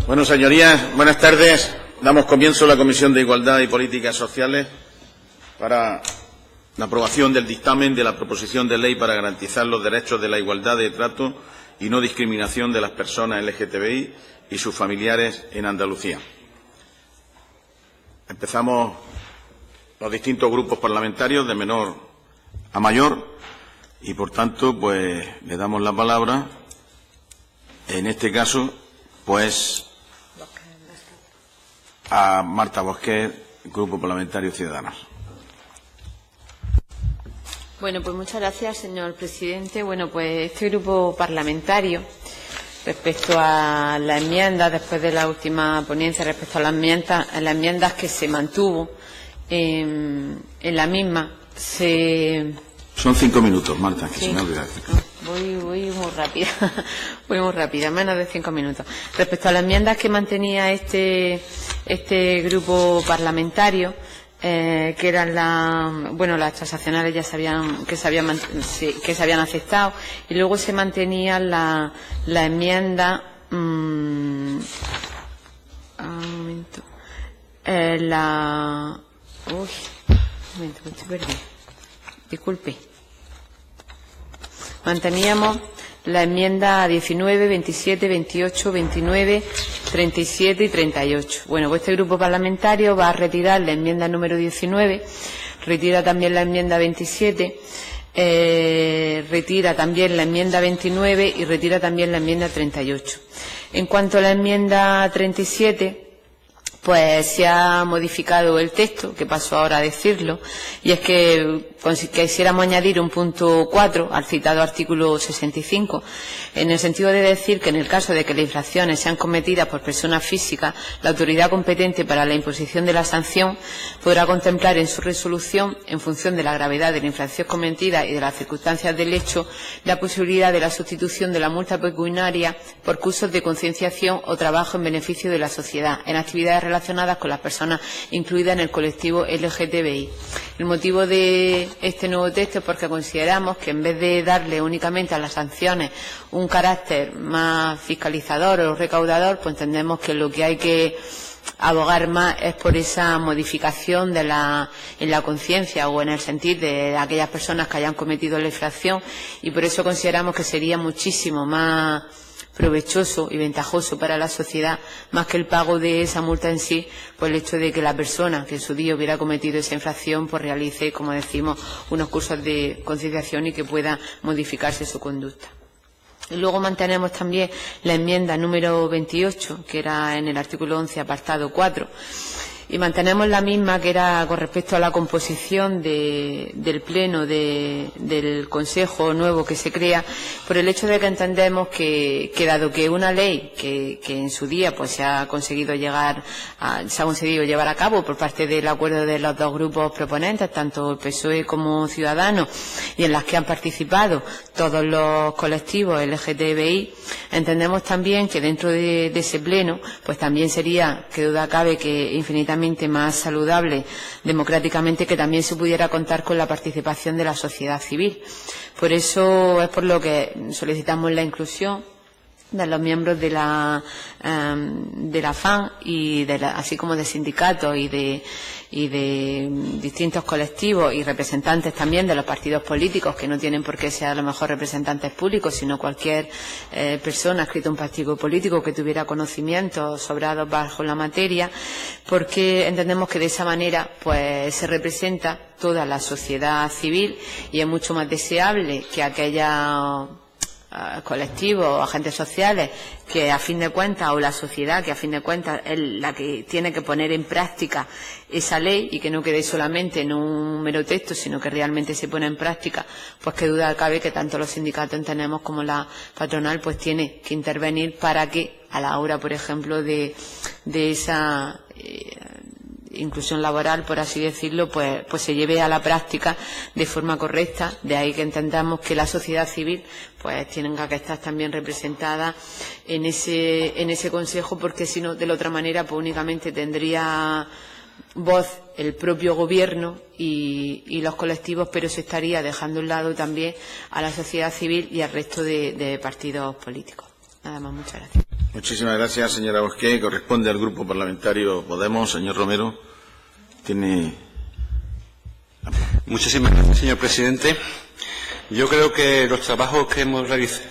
Bueno, señorías, buenas tardes. Damos comienzo a la Comisión de Igualdad y Políticas Sociales para la aprobación del dictamen de la proposición de ley para garantizar los derechos de la igualdad de trato y no discriminación de las personas LGTBI y sus familiares en Andalucía. Empezamos los distintos grupos parlamentarios de menor a mayor y, por tanto, pues le damos la palabra, en este caso, pues a Marta Bosquet, Grupo Parlamentario Ciudadanos. Bueno, pues muchas gracias, señor presidente. Bueno, pues este grupo parlamentario, respecto a la enmienda, después de la última ponencia, respecto a las enmiendas que se mantuvo en la misma, Son 5 minutos, Marta, que sí. se me ha olvidado. Voy muy rápida, voy muy rápida, menos de 5 minutos. Respecto a las enmiendas que mantenía este grupo parlamentario, que eran las transaccionales ya que se habían aceptado, y luego se mantenía la enmienda un momento, me estoy perdida. Disculpe. Manteníamos la enmienda 19, 27, 28, 29, 37 y 38. Bueno, pues este grupo parlamentario va a retirar la enmienda número 19, retira también la enmienda 27, retira también la enmienda 29 y retira también la enmienda 38. En cuanto a la enmienda 37, pues se ha modificado el texto, que paso ahora a decirlo, y es que quisiéramos añadir un punto 4 al citado artículo 65, en el sentido de decir que en el caso de que las infracciones sean cometidas por personas físicas, la autoridad competente para la imposición de la sanción podrá contemplar en su resolución, en función de la gravedad de la infracción cometida y de las circunstancias del hecho, la posibilidad de la sustitución de la multa pecuniaria por cursos de concienciación o trabajo en beneficio de la sociedad, en actividades relacionadas con las personas incluidas en el colectivo LGTBI. El motivo de este nuevo texto es porque consideramos que, en vez de darle únicamente a las sanciones un carácter más fiscalizador o recaudador, pues entendemos que lo que hay que abogar más es por esa modificación en la conciencia o en el sentir de aquellas personas que hayan cometido la infracción, y por eso consideramos que sería muchísimo más provechoso y ventajoso para la sociedad, más que el pago de esa multa en sí, por el hecho de que la persona que en su día hubiera cometido esa infracción pues realice, como decimos, unos cursos de concienciación y que pueda modificarse su conducta. Y luego mantenemos también la enmienda número 28, que era en el artículo 11, apartado 4, y mantenemos la misma, que era con respecto a la composición del Pleno del Consejo nuevo que se crea, por el hecho de que entendemos que dado que una ley que en su día pues se ha conseguido llevar a cabo por parte del acuerdo de los dos grupos proponentes, tanto el PSOE como Ciudadanos, y en las que han participado todos los colectivos LGTBI, entendemos también que dentro de ese Pleno pues también sería, que duda cabe, que infinitamente más saludable democráticamente que también se pudiera contar con la participación de la sociedad civil. Por eso es por lo que solicitamos la inclusión de los miembros de la FAN y así como de sindicatos y de distintos colectivos y representantes también de los partidos políticos, que no tienen por qué ser a lo mejor representantes públicos, sino cualquier persona adscrita a un partido político que tuviera conocimientos sobrados bajo la materia, porque entendemos que de esa manera pues se representa toda la sociedad civil, y es mucho más deseable que aquella colectivos o agentes sociales que a fin de cuentas, o la sociedad que a fin de cuentas es la que tiene que poner en práctica esa ley, y que no quede solamente en un mero texto, sino que realmente se pone en práctica, pues que duda cabe que tanto los sindicatos entendemos como la patronal pues tiene que intervenir para que a la hora, por ejemplo, de esa inclusión laboral, por así decirlo, pues se lleve a la práctica de forma correcta. De ahí que entendamos que la sociedad civil pues tenga que estar también representada en ese consejo, porque si no, de la otra manera pues únicamente tendría voz el propio gobierno y los colectivos, pero se estaría dejando a un lado también a la sociedad civil y al resto de partidos políticos. Nada más, muchas gracias. Muchísimas gracias, señora Bosquet. Corresponde al Grupo Parlamentario Podemos. Señor Romero, tiene... Muchísimas gracias, señor presidente. Yo creo que los trabajos que hemos realizado...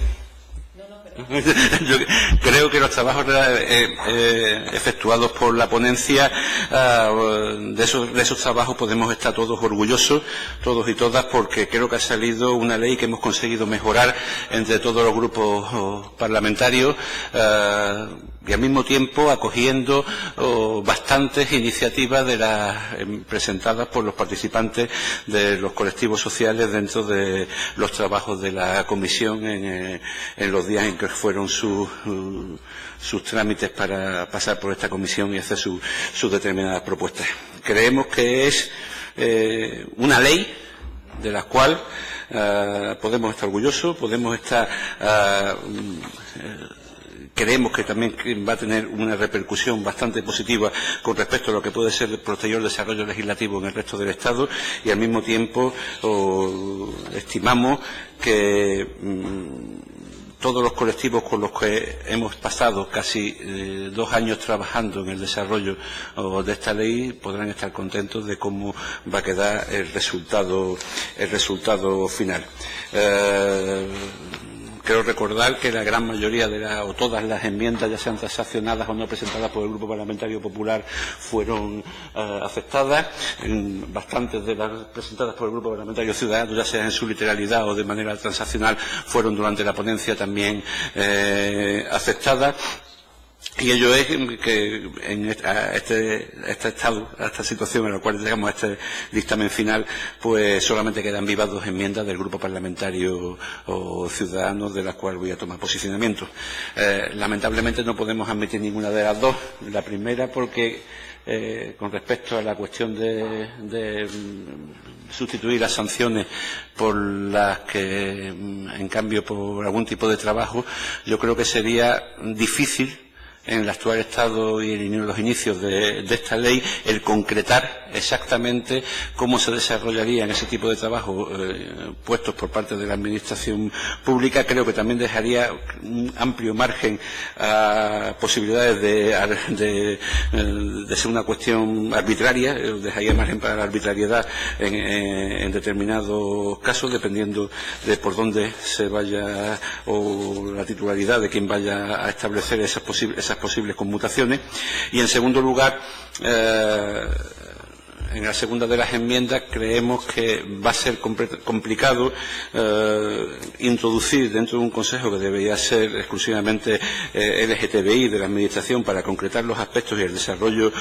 Yo creo que los trabajos efectuados por la ponencia, de esos trabajos podemos estar todos orgullosos, todos y todas, porque creo que ha salido una ley que hemos conseguido mejorar entre todos los grupos parlamentarios, y al mismo tiempo acogiendo bastantes iniciativas de las presentadas por los participantes de los colectivos sociales dentro de los trabajos de la comisión en los días en que fueron sus trámites para pasar por esta comisión y hacer sus determinadas propuestas. Creemos que es una ley de la cual podemos estar orgullosos, podemos estar... Creemos que también va a tener una repercusión bastante positiva con respecto a lo que puede ser el posterior desarrollo legislativo en el resto del Estado, y al mismo tiempo estimamos que todos los colectivos con los que hemos pasado casi 2 años trabajando en el desarrollo de esta ley podrán estar contentos de cómo va a quedar el resultado final. Creo recordar que la gran mayoría o todas las enmiendas, ya sean transaccionadas o no presentadas por el Grupo Parlamentario Popular, fueron aceptadas. Bastantes de las presentadas por el Grupo Parlamentario Ciudadano, ya sea en su literalidad o de manera transaccional, fueron durante la ponencia también aceptadas. Y ello es que a esta situación en la cual llegamos a este dictamen final, pues solamente quedan vivas 2 enmiendas del Grupo Parlamentario Ciudadanos, de las cuales voy a tomar posicionamiento. Lamentablemente no podemos admitir ninguna de las 2. La primera porque con respecto a la cuestión de sustituir las sanciones por las que, en cambio, por algún tipo de trabajo, yo creo que sería difícil en el actual estado y en los inicios de esta ley el concretar exactamente cómo se desarrollarían ese tipo de trabajo puestos por parte de la Administración pública. Creo que también dejaría un amplio margen a posibilidades de ser una cuestión arbitraria, dejaría margen para la arbitrariedad en determinados casos, dependiendo de por dónde se vaya o la titularidad de quien vaya a establecer esas posibles conmutaciones. Y en segundo lugar, en la segunda de las enmiendas creemos que va a ser complicado introducir dentro de un consejo que debería ser exclusivamente LGTBI de la Administración, para concretar los aspectos y el desarrollo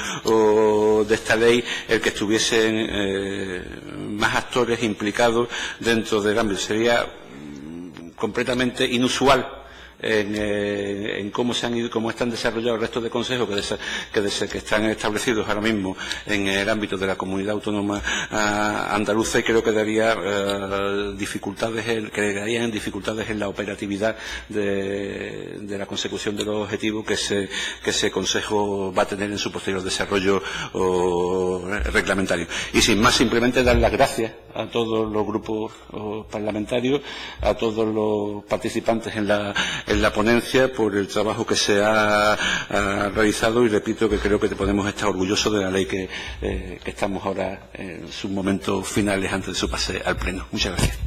de esta ley, el que estuviesen más actores implicados dentro del ámbito. Sería completamente inusual en cómo están desarrollados el resto de consejos que están establecidos ahora mismo en el ámbito de la Comunidad Autónoma Andaluza, y creo que crearían dificultades en la operatividad de la consecución de los objetivos que ese consejo va a tener en su posterior desarrollo reglamentario. Y sin más, simplemente dar las gracias a todos los grupos parlamentarios, a todos los participantes en la ponencia por el trabajo que se ha realizado, y repito que creo que podemos estar orgullosos de la ley que estamos ahora en sus momentos finales antes de su pase al Pleno. Muchas gracias.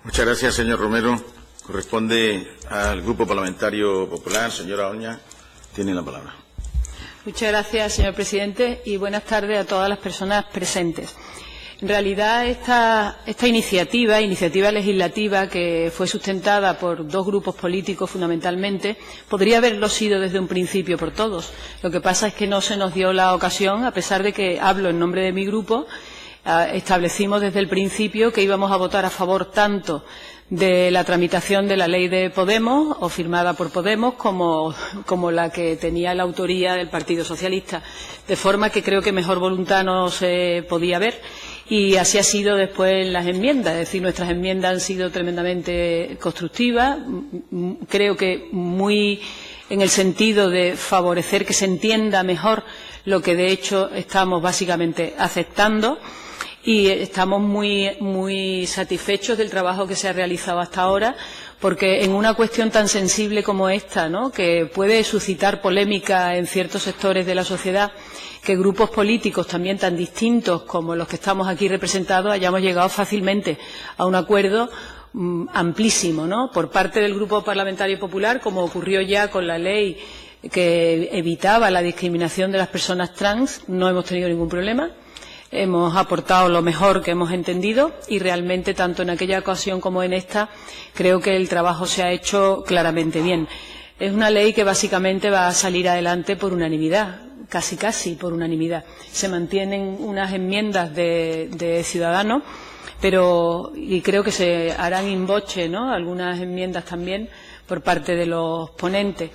Muchas gracias, señor Romero. Corresponde al Grupo Parlamentario Popular. Señora Oña, tiene la palabra. Muchas gracias, señor presidente, y buenas tardes a todas las personas presentes. En realidad, esta iniciativa legislativa, que fue sustentada por 2 grupos políticos fundamentalmente, podría haberlo sido desde un principio por todos. Lo que pasa es que no se nos dio la ocasión, a pesar de que hablo en nombre de mi grupo. Establecimos desde el principio que íbamos a votar a favor tanto de la tramitación de la ley de Podemos, o firmada por Podemos, como la que tenía la autoría del Partido Socialista, de forma que creo que mejor voluntad no se podía ver. Y así ha sido después en las enmiendas, es decir, nuestras enmiendas han sido tremendamente constructivas, creo que muy en el sentido de favorecer que se entienda mejor lo que de hecho estamos básicamente aceptando. y estamos muy satisfechos del trabajo que se ha realizado hasta ahora, porque en una cuestión tan sensible como esta, ¿no?, que puede suscitar polémica en ciertos sectores de la sociedad, que grupos políticos también tan distintos como los que estamos aquí representados hayamos llegado fácilmente a un acuerdo amplísimo, ¿no?, por parte del Grupo Parlamentario Popular, como ocurrió ya con la ley que evitaba la discriminación de las personas trans. No hemos tenido ningún problema. Hemos aportado lo mejor que hemos entendido y realmente, tanto en aquella ocasión como en esta, creo que el trabajo se ha hecho claramente bien. Es una ley que básicamente va a salir adelante por unanimidad, casi por unanimidad. Se mantienen unas enmiendas de Ciudadanos, y creo que se harán in voce, ¿no?, algunas enmiendas también por parte de los ponentes.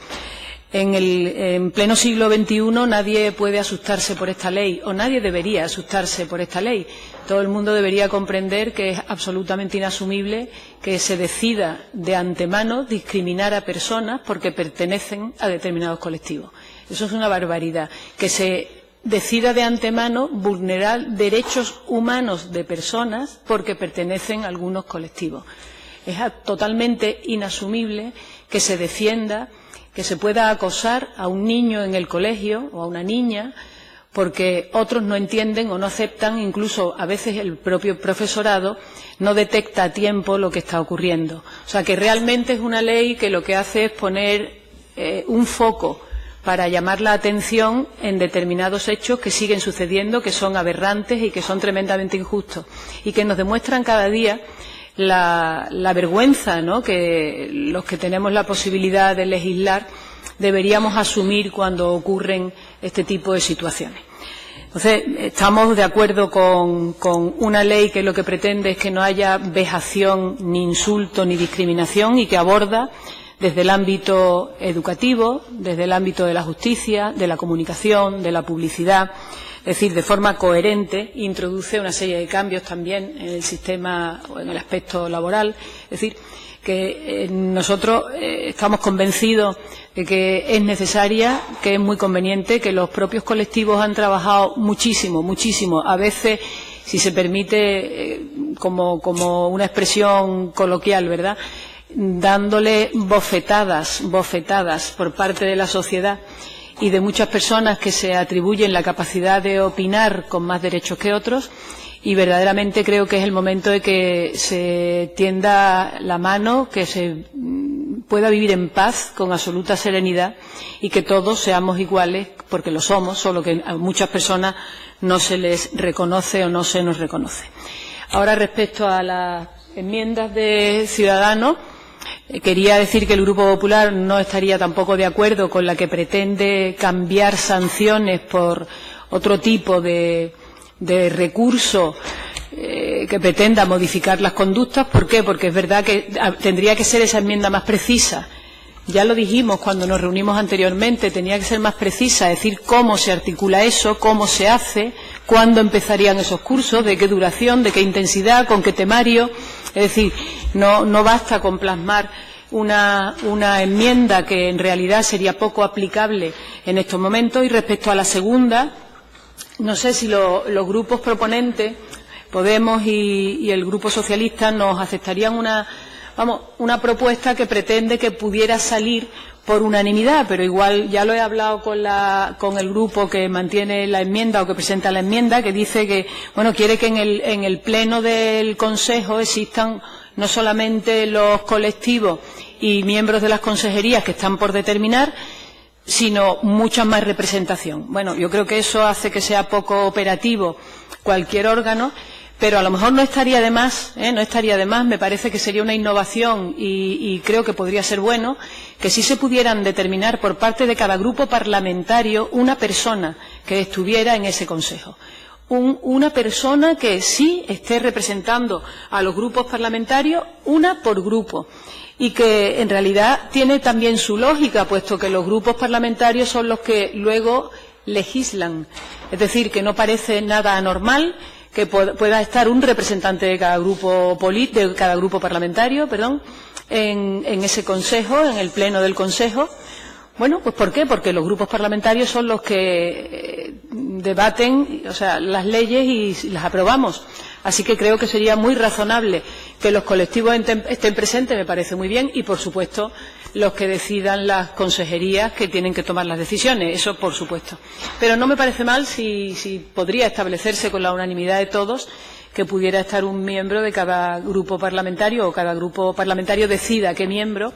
En pleno siglo XXI nadie puede asustarse por esta ley, o nadie debería asustarse por esta ley. Todo el mundo debería comprender que es absolutamente inasumible que se decida de antemano discriminar a personas porque pertenecen a determinados colectivos. Eso es una barbaridad. Que se decida de antemano vulnerar derechos humanos de personas porque pertenecen a algunos colectivos. Es totalmente inasumible que se defienda que se pueda acosar a un niño en el colegio o a una niña porque otros no entienden o no aceptan, incluso a veces el propio profesorado no detecta a tiempo lo que está ocurriendo. O sea, que realmente es una ley que lo que hace es poner un foco para llamar la atención en determinados hechos que siguen sucediendo, que son aberrantes y que son tremendamente injustos y que nos demuestran cada día la vergüenza, ¿no?, que los que tenemos la posibilidad de legislar deberíamos asumir cuando ocurren este tipo de situaciones. Entonces, estamos de acuerdo con una ley que lo que pretende es que no haya vejación, ni insulto, ni discriminación y que aborda desde el ámbito educativo, desde el ámbito de la justicia, de la comunicación, de la publicidad. Es decir, de forma coherente, introduce una serie de cambios también en el sistema o en el aspecto laboral. Es decir, que nosotros estamos convencidos de que es necesaria, que es muy conveniente, que los propios colectivos han trabajado muchísimo, a veces, si se permite, como una expresión coloquial, ¿verdad?, dándole bofetadas por parte de la sociedad y de muchas personas que se atribuyen la capacidad de opinar con más derechos que otros, y verdaderamente creo que es el momento de que se tienda la mano, que se pueda vivir en paz, con absoluta serenidad, y que todos seamos iguales, porque lo somos, solo que a muchas personas no se les reconoce o no se nos reconoce. Ahora, respecto a las enmiendas de Ciudadanos, quería decir que el Grupo Popular no estaría tampoco de acuerdo con la que pretende cambiar sanciones por otro tipo de recurso que pretenda modificar las conductas. ¿Por qué? Porque es verdad que tendría que ser esa enmienda más precisa. Ya lo dijimos cuando nos reunimos anteriormente, tenía que ser más precisa, decir cómo se articula eso, cómo se hace, cuándo empezarían esos cursos, de qué duración, de qué intensidad, con qué temario. Es decir, no basta con plasmar una enmienda que en realidad sería poco aplicable en estos momentos. Y respecto a la segunda, no sé si los grupos proponentes, Podemos y el Grupo Socialista, nos aceptarían una propuesta que pretende que pudiera salir por unanimidad, pero igual ya lo he hablado con el grupo que mantiene la enmienda o que presenta la enmienda, que dice que quiere que en el pleno del Consejo existan no solamente los colectivos y miembros de las consejerías que están por determinar, sino mucha más representación. Bueno, yo creo que eso hace que sea poco operativo cualquier órgano, pero a lo mejor no estaría de más, me parece que sería una innovación y creo que podría ser bueno que sí se pudieran determinar por parte de cada grupo parlamentario una persona que estuviera en ese consejo. Una persona que sí esté representando a los grupos parlamentarios, una por grupo, y que en realidad tiene también su lógica, puesto que los grupos parlamentarios son los que luego legislan. Es decir, que no parece nada anormal que pueda estar un representante de cada grupo parlamentario, en ese consejo, en el pleno del consejo. Bueno, pues ¿por qué? Porque los grupos parlamentarios son los que debaten, o sea, las leyes y las aprobamos. Así que creo que sería muy razonable que los colectivos estén presentes, me parece muy bien, y, por supuesto, los que decidan las consejerías que tienen que tomar las decisiones, eso por supuesto. Pero no me parece mal si podría establecerse con la unanimidad de todos que pudiera estar un miembro de cada grupo parlamentario o cada grupo parlamentario decida qué miembro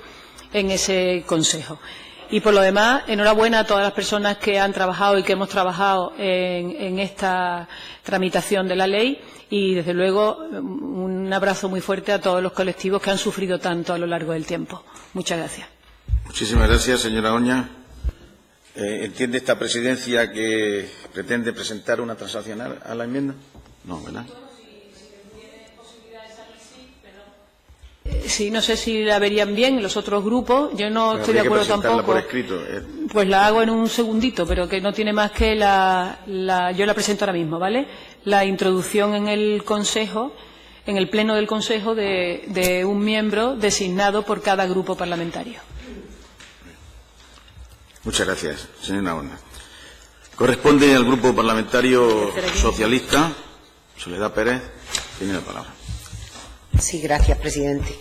en ese consejo. Y por lo demás, enhorabuena a todas las personas que han trabajado y que hemos trabajado en esta tramitación de la ley y, desde luego, un abrazo muy fuerte a todos los colectivos que han sufrido tanto a lo largo del tiempo. Muchas gracias. Muchísimas gracias, señora Oña. ¿Entiende esta presidencia que pretende presentar una transaccional a la enmienda? No, ¿verdad? Sí, no sé si la verían bien los otros grupos. Yo no estoy de acuerdo tampoco. Por escrito. Pues la hago en un segundito, pero que no tiene más que yo la presento ahora mismo, ¿vale? La introducción en el Consejo, en el Pleno del Consejo, de un miembro designado por cada grupo parlamentario. Muchas gracias, señora Onda. Corresponde al Grupo Parlamentario Socialista. Soledad Pérez tiene la palabra. Sí, gracias, presidente.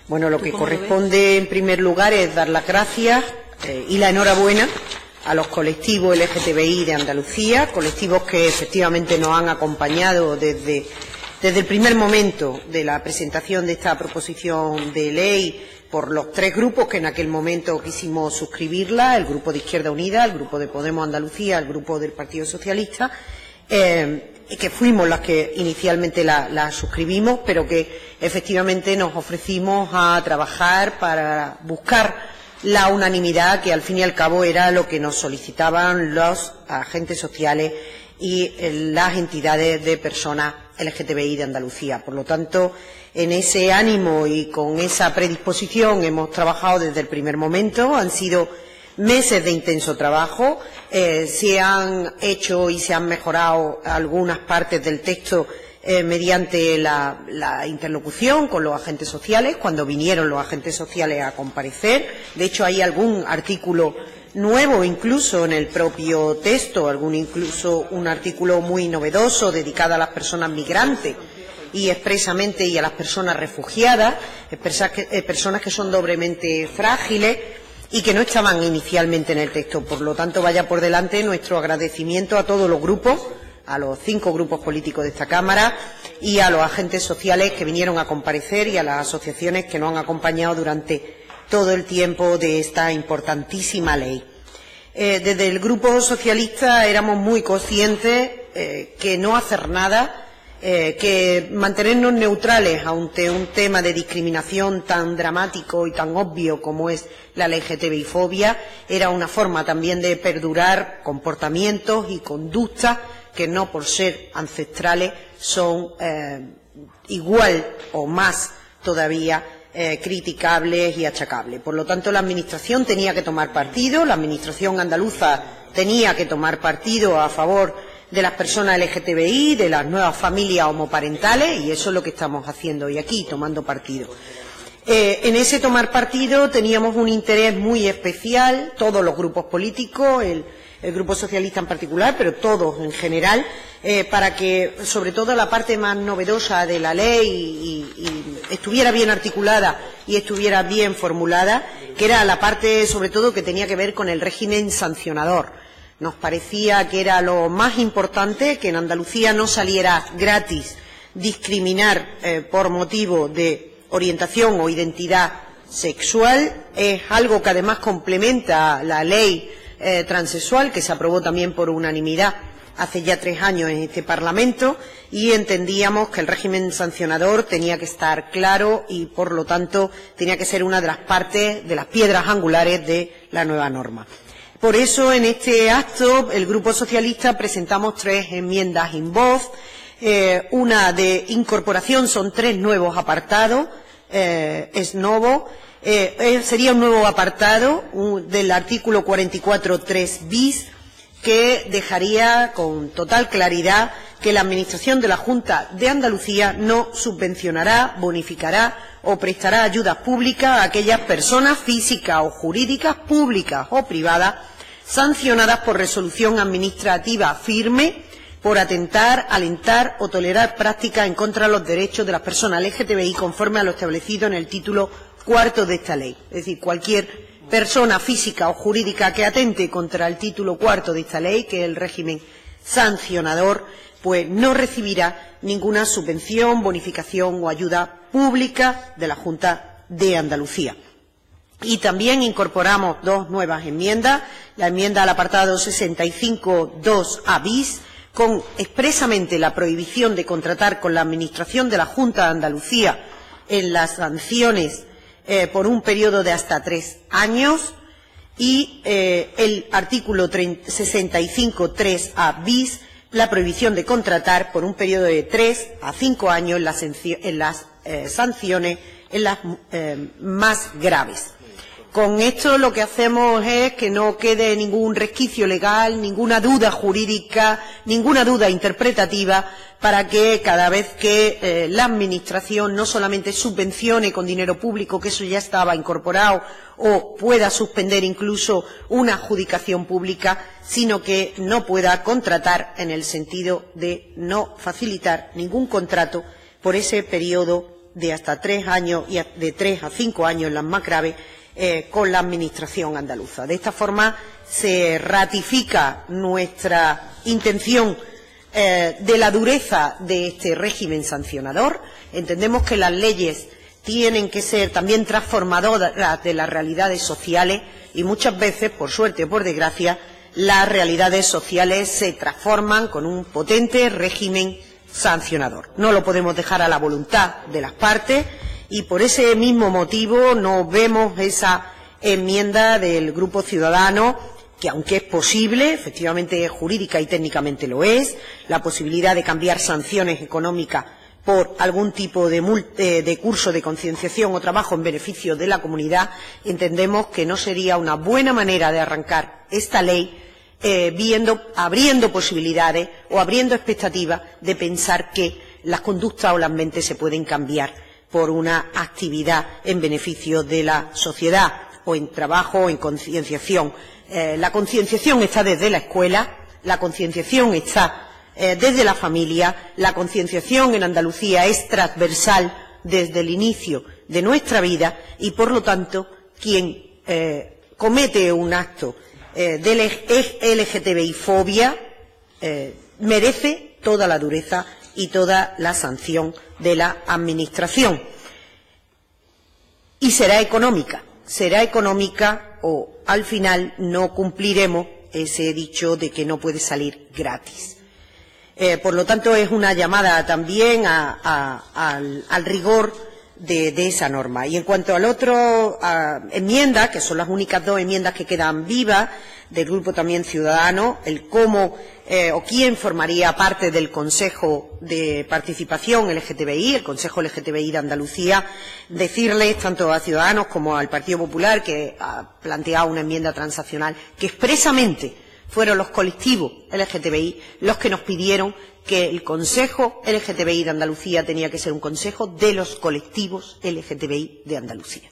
Bueno, lo que corresponde en primer lugar es dar las gracias y la enhorabuena a los colectivos LGTBI de Andalucía, colectivos que efectivamente nos han acompañado desde el primer momento de la presentación de esta proposición de ley por los tres grupos que en aquel momento quisimos suscribirla, el Grupo de Izquierda Unida, el Grupo de Podemos Andalucía, el Grupo del Partido Socialista, que fuimos las que inicialmente la suscribimos, pero que efectivamente nos ofrecimos a trabajar para buscar la unanimidad, que al fin y al cabo era lo que nos solicitaban los agentes sociales y las entidades de personas LGTBI de Andalucía. Por lo tanto, en ese ánimo y con esa predisposición hemos trabajado desde el primer momento. Han sido meses de intenso trabajo, se han hecho y se han mejorado algunas partes del texto mediante la interlocución con los agentes sociales, cuando vinieron los agentes sociales a comparecer. De hecho, hay algún artículo nuevo incluso en el propio texto, incluso un artículo muy novedoso dedicado a las personas migrantes y expresamente y a las personas refugiadas, personas que son doblemente frágiles y que no estaban inicialmente en el texto. Por lo tanto, vaya por delante nuestro agradecimiento a todos los grupos, a los 5 grupos políticos de esta Cámara y a los agentes sociales que vinieron a comparecer y a las asociaciones que nos han acompañado durante todo el tiempo de esta importantísima ley. Desde el Grupo Socialista éramos muy conscientes que no hacer nada, que mantenernos neutrales ante un tema de discriminación tan dramático y tan obvio como es la LGTBI-fobia era una forma también de perdurar comportamientos y conductas que no por ser ancestrales son igual o más todavía criticables y achacables. Por lo tanto, la Administración tenía que tomar partido, la Administración andaluza tenía que tomar partido a favor de las personas LGTBI, de las nuevas familias homoparentales, y eso es lo que estamos haciendo hoy aquí, tomando partido. En ese tomar partido teníamos un interés muy especial, todos los grupos políticos, el Grupo Socialista en particular, pero todos en general, para que, sobre todo, la parte más novedosa de la ley estuviera bien articulada y estuviera bien formulada, que era la parte, sobre todo, que tenía que ver con el régimen sancionador. Nos parecía que era lo más importante, que en Andalucía no saliera gratis discriminar por motivo de orientación o identidad sexual. Es algo que además complementa la ley transexual, que se aprobó también por unanimidad hace ya 3 años en este Parlamento, y entendíamos que el régimen sancionador tenía que estar claro y, por lo tanto, tenía que ser una de las partes, de las piedras angulares de la nueva norma. Por eso, en este acto, el Grupo Socialista presentamos 3 enmiendas in voz. Una de incorporación, son 3 nuevos apartados, es novo. Sería un nuevo apartado del artículo 44.3 bis, que dejaría con total claridad que la Administración de la Junta de Andalucía no subvencionará, bonificará o prestará ayudas públicas a aquellas personas físicas o jurídicas, públicas o privadas, sancionadas por resolución administrativa firme por atentar, alentar o tolerar prácticas en contra de los derechos de las personas LGTBI conforme a lo establecido en el título 4 de esta ley. Es decir, cualquier persona física o jurídica que atente contra el título 4 de esta ley, que es el régimen sancionador, pues no recibirá ninguna subvención, bonificación o ayuda pública de la Junta de Andalucía. Y también incorporamos dos nuevas enmiendas, la enmienda al apartado 65.2a bis, con expresamente la prohibición de contratar con la Administración de la Junta de Andalucía en las sanciones por un periodo de hasta 3 años, y el artículo 65.3a bis, la prohibición de contratar por un periodo de 3 a 5 años en las sanciones en las más graves. Con esto lo que hacemos es que no quede ningún resquicio legal, ninguna duda jurídica, ninguna duda interpretativa, para que cada vez que la Administración no solamente subvencione con dinero público, que eso ya estaba incorporado, o pueda suspender incluso una adjudicación pública, sino que no pueda contratar en el sentido de no facilitar ningún contrato por ese periodo de hasta 3 años y de 3 a 5 años en las más graves, con la Administración andaluza. De esta forma se ratifica nuestra intención de la dureza de este régimen sancionador. Entendemos que las leyes tienen que ser también transformadoras de las realidades sociales, y muchas veces, por suerte o por desgracia, las realidades sociales se transforman con un potente régimen sancionador. No lo podemos dejar a la voluntad de las partes, y por ese mismo motivo no vemos esa enmienda del Grupo Ciudadanos, que aunque es posible, efectivamente jurídica y técnicamente lo es, la posibilidad de cambiar sanciones económicas por algún tipo de curso de concienciación o trabajo en beneficio de la comunidad, entendemos que no sería una buena manera de arrancar esta ley, abriendo posibilidades o abriendo expectativas de pensar que las conductas o las mentes se pueden cambiar por una actividad en beneficio de la sociedad, o en trabajo o en concienciación. La concienciación está desde la escuela, la concienciación está desde la familia, la concienciación en Andalucía es transversal desde el inicio de nuestra vida, y por lo tanto quien comete un acto de LGTBI-fobia merece toda la dureza y toda la sanción de la Administración. Y será económica o al final no cumpliremos ese dicho de que no puede salir gratis. Por lo tanto, es una llamada también al rigor de esa norma. Y en cuanto al otro enmienda, que son las únicas dos enmiendas que quedan vivas del Grupo también Ciudadano, el cómo o quién formaría parte del Consejo de Participación LGTBI, el Consejo LGTBI de Andalucía, decirles tanto a Ciudadanos como al Partido Popular, que ha planteado una enmienda transaccional, que expresamente fueron los colectivos LGTBI los que nos pidieron que el Consejo LGTBI de Andalucía tenía que ser un consejo de los colectivos LGTBI de Andalucía.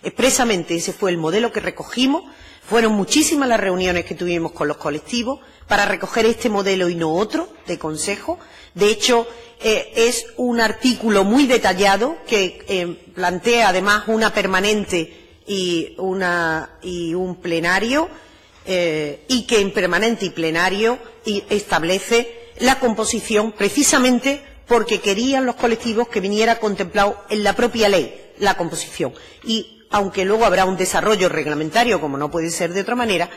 Expresamente ese fue el modelo que recogimos. Fueron muchísimas las reuniones que tuvimos con los colectivos para recoger este modelo y no otro de consejo. De hecho, es un artículo muy detallado que plantea además una permanente y un plenario, y que en permanente y plenario establece la composición, precisamente porque querían los colectivos que viniera contemplado en la propia ley la composición. Y aunque luego habrá un desarrollo reglamentario, como no puede ser de otra manera,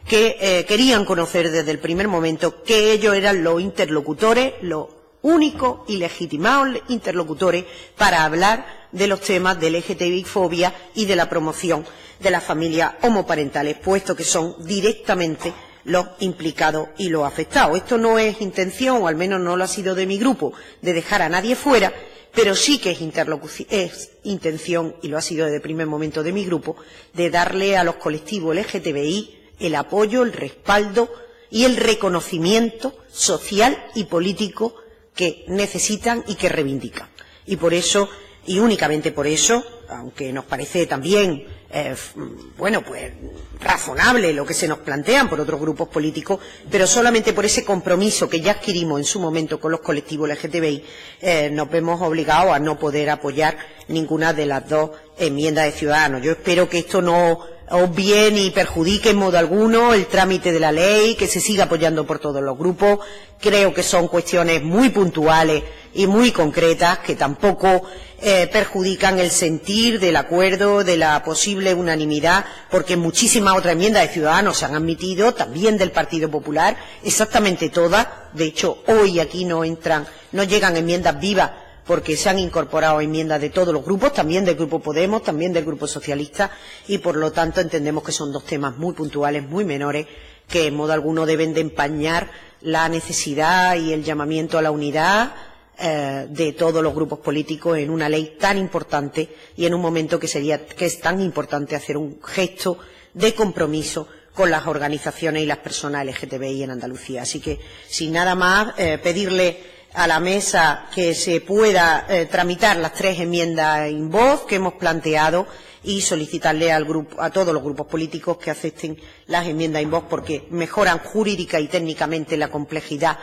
que querían conocer desde el primer momento que ellos eran los interlocutores, los únicos y legitimados interlocutores para hablar de los temas de LGTBI-fobia y de la promoción de las familias homoparentales, puesto que son directamente los implicados y los afectados. Esto no es intención, o al menos no lo ha sido de mi grupo, de dejar a nadie fuera, pero sí que es intención, y lo ha sido desde el primer momento de mi grupo, de darle a los colectivos LGTBI el apoyo, el respaldo y el reconocimiento social y político que necesitan y que reivindican. Y por eso, y únicamente por eso, aunque nos parece también, bueno, pues razonable lo que se nos plantean por otros grupos políticos, pero solamente por ese compromiso que ya adquirimos en su momento con los colectivos LGTBI, nos vemos obligados a no poder apoyar ninguna de las dos enmiendas de Ciudadanos. Yo espero que esto no obvie ni perjudique en modo alguno el trámite de la ley, que se siga apoyando por todos los grupos. Creo que son cuestiones muy puntuales y muy concretas que tampoco perjudican el sentir del acuerdo, de la posible unanimidad, porque muchísimas otras enmiendas de Ciudadanos se han admitido, también del Partido Popular, exactamente todas. De hecho, hoy aquí no llegan enmiendas vivas, porque se han incorporado enmiendas de todos los grupos, también del Grupo Podemos, también del Grupo Socialista, y por lo tanto entendemos que son dos temas muy puntuales, muy menores, que en modo alguno deben de empañar la necesidad y el llamamiento a la unidad de todos los grupos políticos en una ley tan importante y en un momento que es tan importante hacer un gesto de compromiso con las organizaciones y las personas LGTBI en Andalucía. Así que, sin nada más, pedirle a la mesa que se pueda tramitar las 3 enmiendas en voz que hemos planteado y solicitarle a todos los grupos políticos que acepten las enmiendas en voz, porque mejoran jurídica y técnicamente la complejidad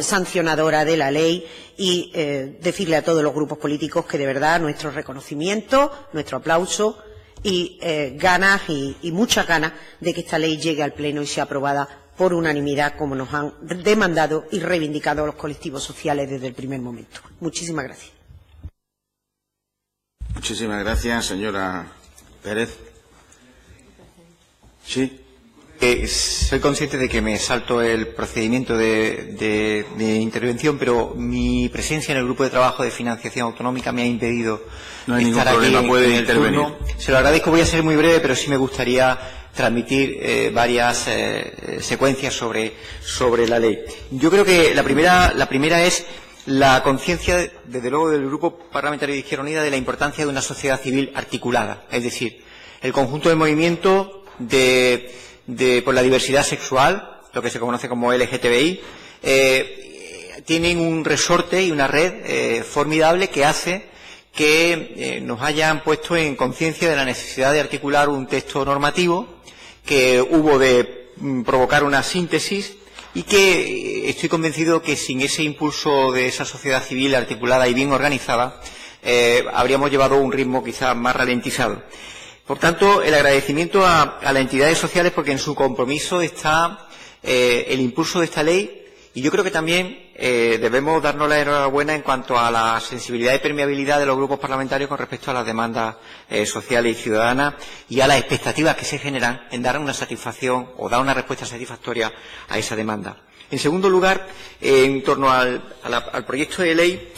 sancionadora de la ley, y decirle a todos los grupos políticos que de verdad nuestro reconocimiento, nuestro aplauso y ganas y muchas ganas de que esta ley llegue al Pleno y sea aprobada por unanimidad, como nos han demandado y reivindicado los colectivos sociales desde el primer momento. Muchísimas gracias. Muchísimas gracias, señora Pérez. Sí. Soy consciente de que me salto el procedimiento de intervención, pero mi presencia en el grupo de trabajo de financiación autonómica me ha impedido estar aquí en el turno. Se lo agradezco, voy a ser muy breve, pero sí me gustaría transmitir varias secuencias sobre la ley. Yo creo que la primera es la conciencia, desde luego, del Grupo Parlamentario de Izquierda Unida de la importancia de una sociedad civil articulada, es decir, el conjunto de movimiento por la diversidad sexual, lo que se conoce como LGTBI, tienen un resorte y una red formidable que hace que nos hayan puesto en conciencia de la necesidad de articular un texto normativo, que hubo de provocar una síntesis y que estoy convencido que sin ese impulso de esa sociedad civil articulada y bien organizada habríamos llevado un ritmo quizás más ralentizado. Por tanto, el agradecimiento a las entidades sociales, porque en su compromiso está el impulso de esta ley, y yo creo que también debemos darnos la enhorabuena en cuanto a la sensibilidad y permeabilidad de los grupos parlamentarios con respecto a las demandas sociales y ciudadanas y a las expectativas que se generan en dar una satisfacción o dar una respuesta satisfactoria a esa demanda. En segundo lugar, en torno al proyecto de ley,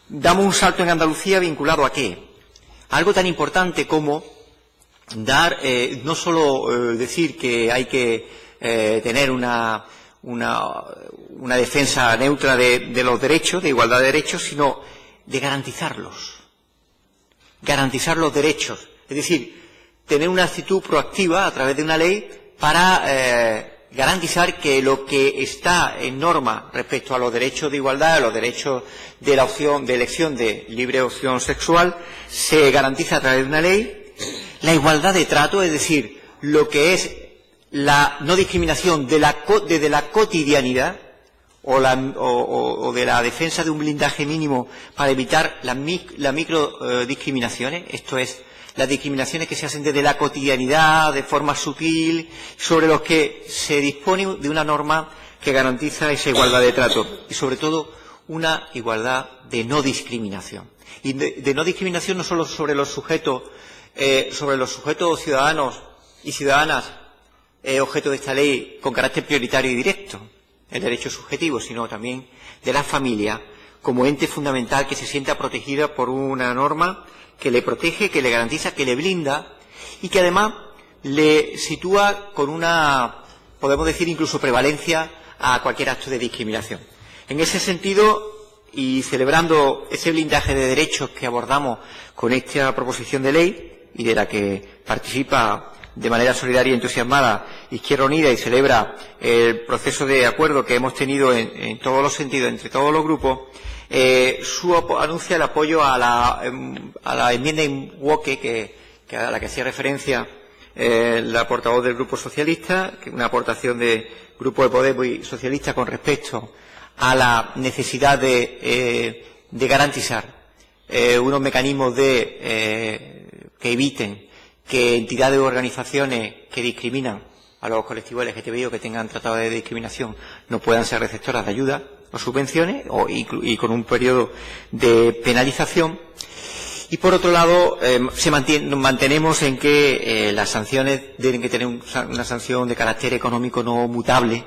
damos un salto en Andalucía vinculado a ¿qué? A algo tan importante como dar, no solo decir que hay que tener una defensa neutra de los derechos, de igualdad de derechos, sino de garantizarlos. Garantizar los derechos. Es decir, tener una actitud proactiva a través de una ley para garantizar que lo que está en norma respecto a los derechos de igualdad, a los derechos de la opción de elección de libre opción sexual, se garantiza a través de una ley. La igualdad de trato, es decir, lo que es la no discriminación desde la cotidianidad o de la defensa de un blindaje mínimo para evitar las microdiscriminaciones, esto es, las discriminaciones que se hacen desde la cotidianidad, de forma sutil, sobre los que se dispone de una norma que garantiza esa igualdad de trato y, sobre todo, una igualdad de no discriminación. Y de no discriminación no solo sobre los sujetos ciudadanos y ciudadanas objeto de esta ley con carácter prioritario y directo, el derecho subjetivo, sino también de la familia como ente fundamental que se sienta protegida por una norma que le protege, que le garantiza, que le blinda y que además le sitúa con una, podemos decir, incluso prevalencia a cualquier acto de discriminación. En ese sentido, y celebrando ese blindaje de derechos que abordamos con esta proposición de ley y de la que participa de manera solidaria y entusiasmada Izquierda Unida y celebra el proceso de acuerdo que hemos tenido en todos los sentidos entre todos los grupos, anuncia el apoyo a la enmienda Inwoke a la que hacía referencia la portavoz del Grupo Socialista, que una aportación del Grupo de Podemos y Socialista con respecto a la necesidad de garantizar unos mecanismos que eviten que entidades o organizaciones que discriminan a los colectivos LGTBI o que tengan tratado de discriminación no puedan ser receptoras de ayuda o subvenciones y con un periodo de penalización. Y por otro lado, nos mantenemos en que las sanciones deben que tener una sanción de carácter económico no mutable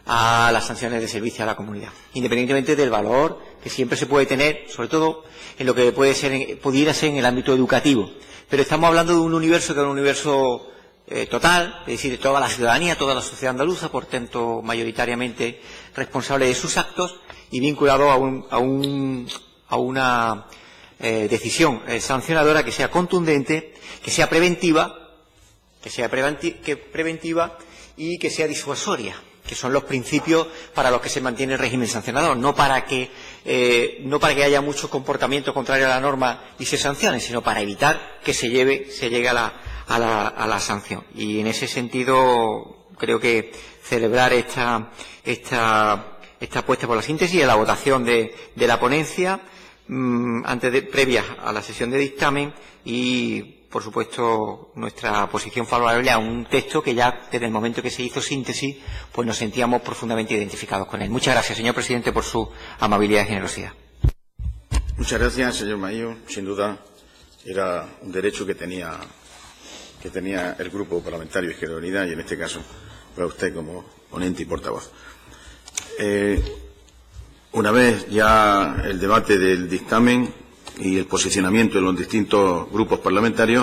a las sanciones de servicio a la comunidad, independientemente del valor que siempre se puede tener, sobre todo en lo que pudiera ser en el ámbito educativo. Pero estamos hablando de un universo que es un universo total, es decir, de toda la ciudadanía, toda la sociedad andaluza, por tanto, mayoritariamente responsable de sus actos y vinculado a una decisión sancionadora que sea contundente, que sea preventiva, y que sea disuasoria, que son los principios para los que se mantiene el régimen sancionador, no para que haya mucho comportamiento contrario a la norma y se sancione, sino para evitar que se llegue a la sanción. Y en ese sentido creo que celebrar esta apuesta por la síntesis y la votación de la ponencia previa a la sesión de dictamen y, por supuesto, nuestra posición favorable a un texto que ya desde el momento que se hizo síntesis pues nos sentíamos profundamente identificados con él. Muchas gracias, señor presidente, por su amabilidad y generosidad. Muchas gracias, señor Maillo. Sin duda era un derecho que tenía el Grupo Parlamentario Izquierda Unida y, en este caso, para usted como ponente y portavoz. Una vez ya el debate del dictamen y el posicionamiento de los distintos grupos parlamentarios,